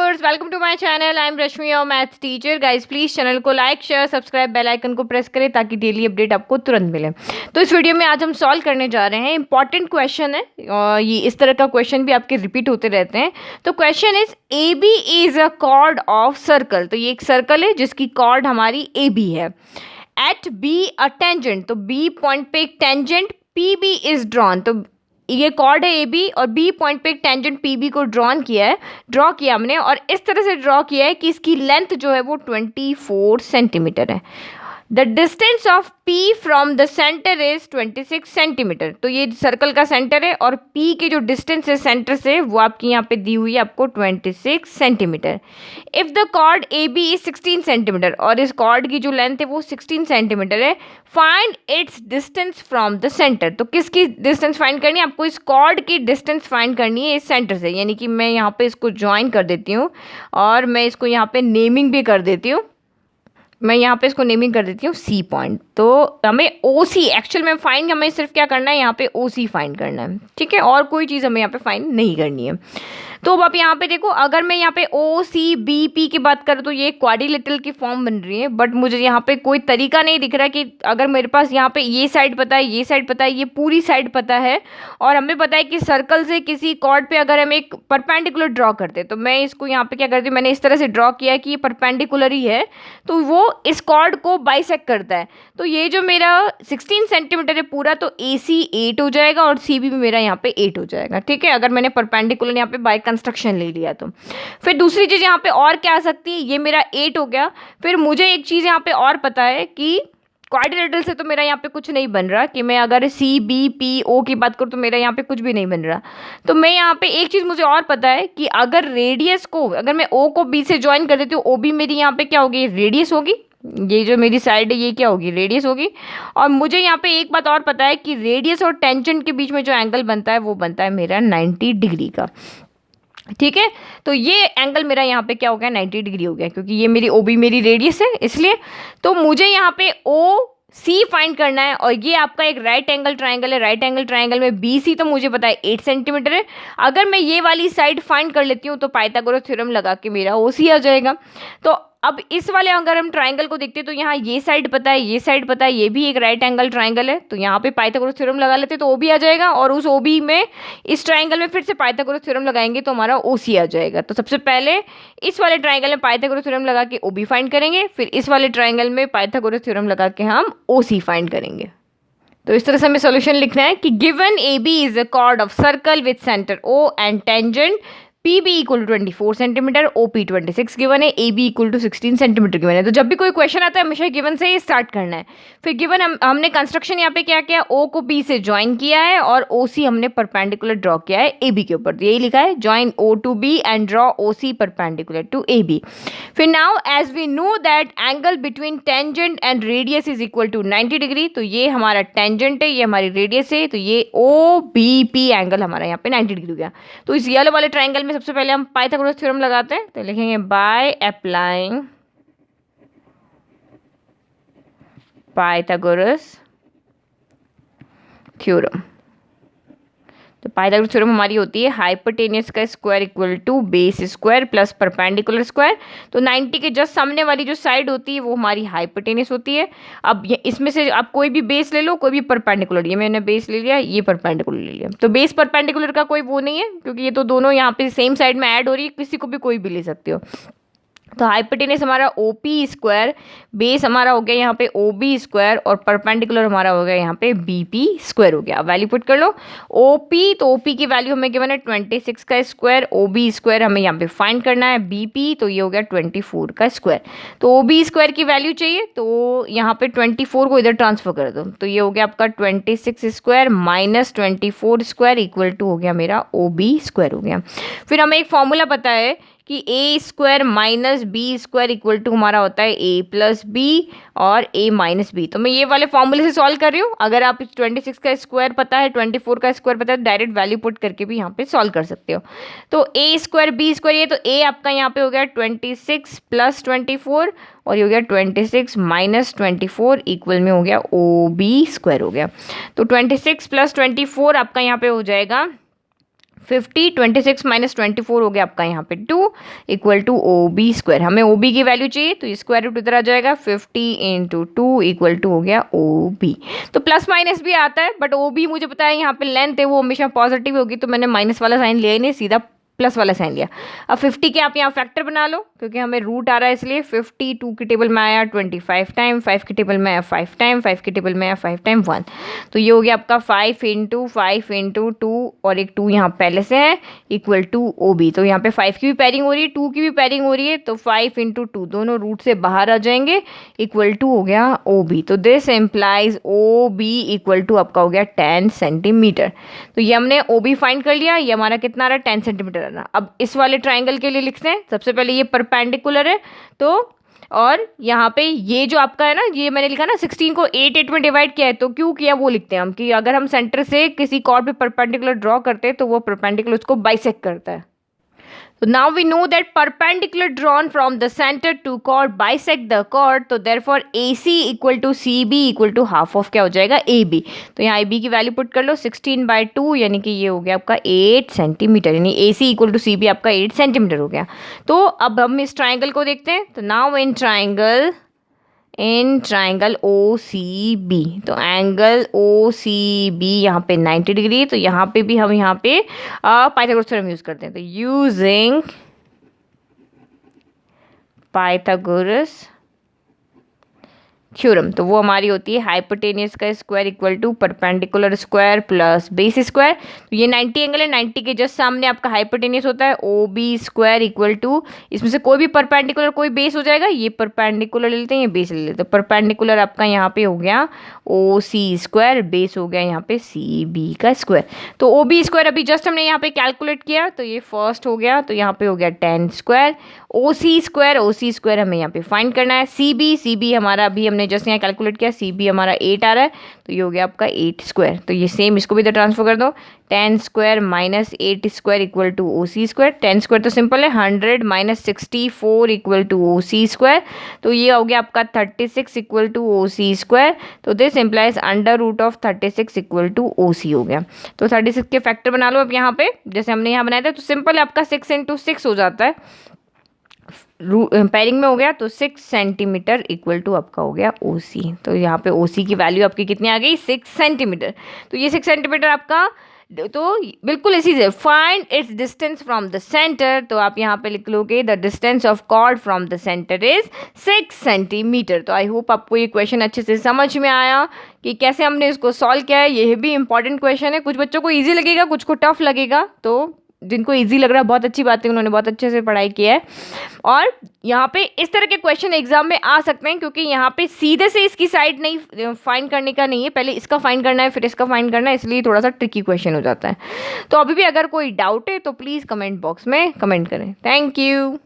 Viewers, welcome to my channel. I am Rashmi, your maths teacher. Guys please channel को like, share, subscribe, bell icon को press करें ताकि daily update आपको तुरंत मिले। तो इस वीडियो में आज हम सॉल्व करने जा रहे हैं। इंपॉर्टेंट क्वेश्चन है और ये इस तरह का क्वेश्चन भी आपके रिपीट होते रहते हैं। तो question is A B is a chord of circle. तो ये एक सर्कल है जिसकी कॉर्ड हमारी ए बी है। एट बी अ टेंजेंट, तो बी पॉइंट पे एक tangent P B is drawn. तो ये कॉर्ड है ए बी और बी पॉइंट पे एक टेंजेंट पी बी को ड्रॉ किया हमने और इस तरह से ड्रॉ किया है कि इसकी लेंथ जो है वो 24 सेंटीमीटर है। The distance of P from the centre is 26 centimetre. तो ये सर्कल का सेंटर है और P की जो डिस्टेंस है सेंटर से वो आपकी यहाँ पे दी हुई है आपको 26 centimetre. If the chord A B is 16 centimetre और इस कॉर्ड की जो लेंथ है वो 16 सेंटीमीटर है, find its distance from the centre. तो किसकी डिस्टेंस फाइंड करनी है आपको? इस कॉर्ड की डिस्टेंस फाइंड करनी है इस सेंटर से। यानी कि मैं यहाँ पे इसको ज्वाइन कर देती हूँ और मैं इसको यहाँ पे नेमिंग भी कर देती हूँ। मैं यहाँ पे इसको नेमिंग कर देती हूँ सी पॉइंट। तो हमें ओ सी एक्चुअल में फाइंड, हमें सिर्फ क्या करना है यहाँ पे ओ सी फाइंड करना है, ठीक है, और कोई चीज़ हमें यहाँ पे फाइंड नहीं करनी है। तो अब आप यहाँ पे देखो, अगर मैं यहाँ पे ओ सी बी पी की बात करूँ तो ये क्वाड्रिलेटरल की फॉर्म बन रही है, बट मुझे यहाँ पे कोई तरीका नहीं दिख रहा कि अगर मेरे पास यहाँ पे ये साइड पता है, ये साइड पता है, ये पूरी साइड पता है और हमें पता है कि सर्कल से किसी कॉर्ड पे अगर हम एक परपेंडिकुलर ड्रॉ करते हैं तो मैं इसको यहाँ पे क्या करती हूँ, मैंने इस तरह से ड्रॉ किया है कि ये परपेंडिकुलर ही है तो वो इस कॉर्ड को बाइसेक्ट करता है। तो ये जो मेरा 16 सेंटीमीटर है पूरा, तो ए सी 8 हो जाएगा और सी बी भी मेरा यहाँ पे 8 हो जाएगा, ठीक है, अगर मैंने परपेंडिकुलर यहाँ पे बाय कंस्ट्रक्शन ले लिया तो। फिर दूसरी चीज़ यहाँ पे और क्या आ सकती है, ये मेरा 8 हो गया। फिर मुझे एक चीज़ यहाँ पे और पता है कि क्वाड्रिलेटरल से तो मेरा यहाँ पे कुछ नहीं बन रहा, कि मैं अगर सी बी पी ओ की बात करूँ तो मेरा यहाँ पे कुछ भी नहीं बन रहा। तो मैं यहाँ पे एक चीज़ मुझे और पता है कि अगर रेडियस को, अगर मैं ओ को बी से ज्वाइन कर देती हूँ, ओ बी मेरी यहाँ पे क्या होगी, रेडियस होगी। ये जो मेरी साइड है ये क्या होगी, रेडियस होगी। और मुझे यहाँ पे एक बात और पता है कि रेडियस और टेंजेंट के बीच में जो एंगल बनता है वो बनता है मेरा 90 डिग्री का, ठीक है। तो ये एंगल मेरा यहाँ पे क्या हो गया, 90 डिग्री हो गया, क्योंकि ये मेरी ओ बी मेरी रेडियस है इसलिए। तो मुझे यहाँ पे ओ सी फाइंड करना है और ये आपका एक राइट एंगल ट्राइंगल है। राइट एंगल ट्राइंगल में बी सी तो मुझे पता है 8 सेंटीमीटर है। अगर मैं ये वाली साइड फाइंड कर लेती हूँ तो पाइथागोरस थ्योरम लगा के मेरा ओ सी आ जाएगा। तो अब इस वाले अगर हम ट्राइंगल को देखते हैं तो यहाँ ये साइड पता है, ये साइड पता है, ये भी एक राइट एंगल ट्राइंगल है, तो यहाँ पे पाइथागोरस थ्योरम लगा लेते तो ओ बी आ जाएगा और उस ओ बी में इस ट्राइंगल में फिर से पाइथागोरस थ्योरम लगाएंगे तो हमारा ओ सी आ जाएगा। तो सबसे पहले इस वाले ट्राइंगल में पाइथागोरस थ्योरम लगा के ओ बी फाइंड करेंगे, फिर इस वाले ट्राइंगल में पाइथागोरस थ्योरम लगा के हम ओ सी फाइंड करेंगे। तो इस तरह से हमें सॉल्यूशन लिखना है कि given A B is a chord of circle with centre O and tangent P B equal to 24 centimetre, O P 26 given है, A B equal to 16 centimetre given है। तो जब भी कोई क्वेश्चन आता है हमेशा गिवन से ही स्टार्ट करना है। फिर गिवन हमने कंस्ट्रक्शन यहाँ पे क्या किया, ओ को बी से ज्वाइन किया है और ओ सी हमने परपेंडिकुलर ड्रॉ किया है ए बी के ऊपर। तो यही लिखा है, join O to B and draw O C perpendicular to A B. फिर now as we know that angle between tangent and radius is equal to 90 degree. तो ये हमारा टेंजेंट है, ये हमारी रेडियस है, तो ये ओ बी पी एंगल हमारा यहाँ पे 90 डिग्री हो गया। तो इस येलो वाले ट्राइंगल में सबसे पहले हम पाइथागोरस थ्योरम लगाते हैं, तो लिखेंगे बाय अप्लाइंग पाइथागोरस थ्योरम। तो पाइथागोरस थ्योरम हमारी होती है हाइपोटेनियस का square equal to base square plus perpendicular square. तो 90 के जस्ट सामने वाली जो साइड होती है वो हमारी हाइपोटेनियस होती है। अब ये इसमें से आप कोई भी बेस ले लो, कोई भी परपेंडिकुलर, ये मैंने बेस ले लिया, ये परपेंडिकुलर ले लिया। तो बेस परपेंडिकुलर का कोई वो नहीं है क्योंकि ये तो दोनों यहाँ पे सेम साइड में ऐड हो रही है, किसी को भी कोई भी ले सकते हो। तो हाइपोटेनस हमारा ओ पी स्क्वायर, बेस हमारा हो गया यहाँ पे ओ बी स्क्वायर और परपेंडिकुलर हमारा हो गया यहाँ पे बी पी स्क्वायर हो गया। वैल्यू पुट कर लो ओ पी, तो ओ पी की वैल्यू हमें गिवन है 26 का स्क्वायर, ओ बी स्क्वायर हमें यहाँ पे फाइंड करना है, बी पी तो ये हो गया 24 का स्क्वायर। तो ओ बी स्क्वायर की वैल्यू चाहिए तो यहाँ पे 24 को इधर ट्रांसफर कर दो, तो ये हो गया आपका 26 square minus 24 square equal to हो गया मेरा ओ बी स्क्वायर हो गया। फिर हमें एक फॉर्मूला पता है कि A square minus B square equal to हमारा होता है ए प्लस बी और ए माइनस बी। तो मैं ये वाले फॉर्मूले से सॉल्व कर रही हूँ। अगर आप 26 का स्क्वायर पता है, 24 का स्क्वायर पता है, डायरेक्ट वैल्यू पुट करके भी यहाँ पे सॉल्व कर सकते हो। तो ए स्क्वायर बी स्क्वायर, ये तो ए आपका यहाँ पे हो गया 26 प्लस 24 और ये हो गया 26 माइनस 24 इक्वल में हो गया ओ बी स्क्वायर हो गया। तो 26 प्लस 24 आपका यहाँ पे हो जाएगा 50, 26 माइनस 24 हो गया आपका यहाँ पे 2 इक्वल टू OB स्क्वायर। हमें OB की वैल्यू चाहिए तो ये स्क्वायर रूट इधर आ जाएगा, 50 इंटू 2 इक्वल टू हो गया OB। तो प्लस माइनस भी आता है, बट OB मुझे पता है यहाँ पे लेंथ है वो हमेशा पॉजिटिव होगी, तो मैंने माइनस वाला साइन लिया ही नहीं, सीधा प्लस वाला साइन लिया। अब 50 के आप यहाँ फैक्टर बना लो, क्योंकि हमें रूट आ रहा है इसलिए 50 2 की टेबल में आया 25 टाइम, 5 की टेबल में आया 5 टाइम, 5 की टेबल में आया 5 टाइम 1, तो ये हो गया आपका 5 इंटू 2 और एक 2 यहाँ पहले से है इक्वल टू OB। तो यहाँ पे 5 की भी पेयरिंग हो रही है, 2 की भी पेयरिंग हो रही है, तो 5 इंटू 2 दोनों रूट से बाहर आ जाएंगे इक्वल टू हो गया OB। तो this implies OB equal to आपका हो गया 10 सेंटीमीटर। तो ये हमने OB फाइंड कर लिया, ये हमारा कितना आ रहा है 10 सेंटीमीटर। अब इस वाले ट्राइंगल के लिए लिखते हैं, सबसे पहले ये परपेंडिकुलर है, तो और यहाँ पे ये जो आपका है ना, ये मैंने लिखा ना 16 को 8 में डिवाइड किया है, तो क्यों किया वो लिखते हैं हम कि अगर हम सेंटर से किसी कॉर्ड पे परपेंडिकुलर ड्रॉ करते हैं तो वो परपेंडिकुलर उसको बाइसेक्ट करता है। So now we know that perpendicular drawn from the center to chord bisect the chord, तो therefore AC equal to CB equal to half of क्या हो जाएगा AB। तो यहाँ AB की वैल्यू पुट कर लो 16/2, यानी कि ये हो गया आपका 8 सेंटीमीटर, यानी AC equal to CB आपका 8 सेंटीमीटर हो गया। तो अब हम इस ट्राइंगल को देखते हैं, तो नाउ इन ट्राइंगल OCB, तो एंगल OCB यहाँ पे 90 डिग्री, तो यहाँ पे भी हम यहाँ पे पाइथागोरस थ्योरम यूज करते हैं। तो यूजिंग पाइथागोरस थ्योरम, तो वो हमारी होती है हाइपोटेनियस का square equal to perpendicular square plus base square. तो ये 90 एंगल है, 90 के जस्ट सामने आपका हाइपोटेनियस होता है OB स्क्वायर इक्वल टू, इसमें से कोई भी परपेंडिकुलर कोई बेस हो जाएगा, ये परपेंडिकुलर ले लेते हैं, ये बेस ले लेते हैं। परपेंडिकुलर आपका यहाँ पे हो गया OC स्क्वायर, बेस हो गया यहाँ पे CB का स्क्वायर। तो OB स्क्वायर अभी जस्ट हमने यहाँ पे कैलकुलेट किया, तो ये फर्स्ट हो गया, तो यहाँ पे हो गया 10 स्क्वायर। OC स्क्वायर हमें यहाँ पे फाइंड करना है। CB हमारा अभी हमने जस्ट यहाँ कैलकुलेट किया, CB हमारा 8 आ रहा है, तो ये हो गया आपका 8 स्क्वायर। तो ये सेम इसको भी इधर ट्रांसफर कर दो, 10 square minus 8 square equal to OC square. 10 square तो सिंपल है, 100 minus 64 equal to OC square. तो ये हो गया आपका 36 इक्वल टू OC स्क्वायर। तो this implies under root of 36 equal to OC हो गया। तो 36 के फैक्टर बना लो अब यहाँ पे, जैसे हमने यहाँ बनाया था, तो सिंपल है आपका 6 इंटू 6 हो जाता है, पेयरिंग में हो गया, तो 6 सेंटीमीटर इक्वल टू आपका हो गया OC। तो यहाँ पे OC की वैल्यू आपकी कितनी आ गई 6 सेंटीमीटर। तो ये 6 सेंटीमीटर आपका, तो बिल्कुल इसी से find its distance from the centre, तो आप यहाँ पे लिख लोगे the distance of chord from the centre is 6 centimetre. तो आई होप आपको ये क्वेश्चन अच्छे से समझ में आया कि कैसे हमने इसको सॉल्व किया है। ये भी इंपॉर्टेंट क्वेश्चन है, कुछ बच्चों को ईजी लगेगा, कुछ को टफ लगेगा, तो जिनको इजी लग रहा है बहुत अच्छी बात है, उन्होंने बहुत अच्छे से पढ़ाई की है। और यहाँ पे इस तरह के क्वेश्चन एग्जाम में आ सकते हैं, क्योंकि यहाँ पे सीधे से इसकी साइड नहीं फाइंड करने का नहीं है, पहले इसका फाइंड करना है फिर इसका फाइंड करना है, इसलिए थोड़ा सा ट्रिकी क्वेश्चन हो जाता है। तो अभी भी अगर कोई डाउट है तो प्लीज़ कमेंट बॉक्स में कमेंट करें। Thank you.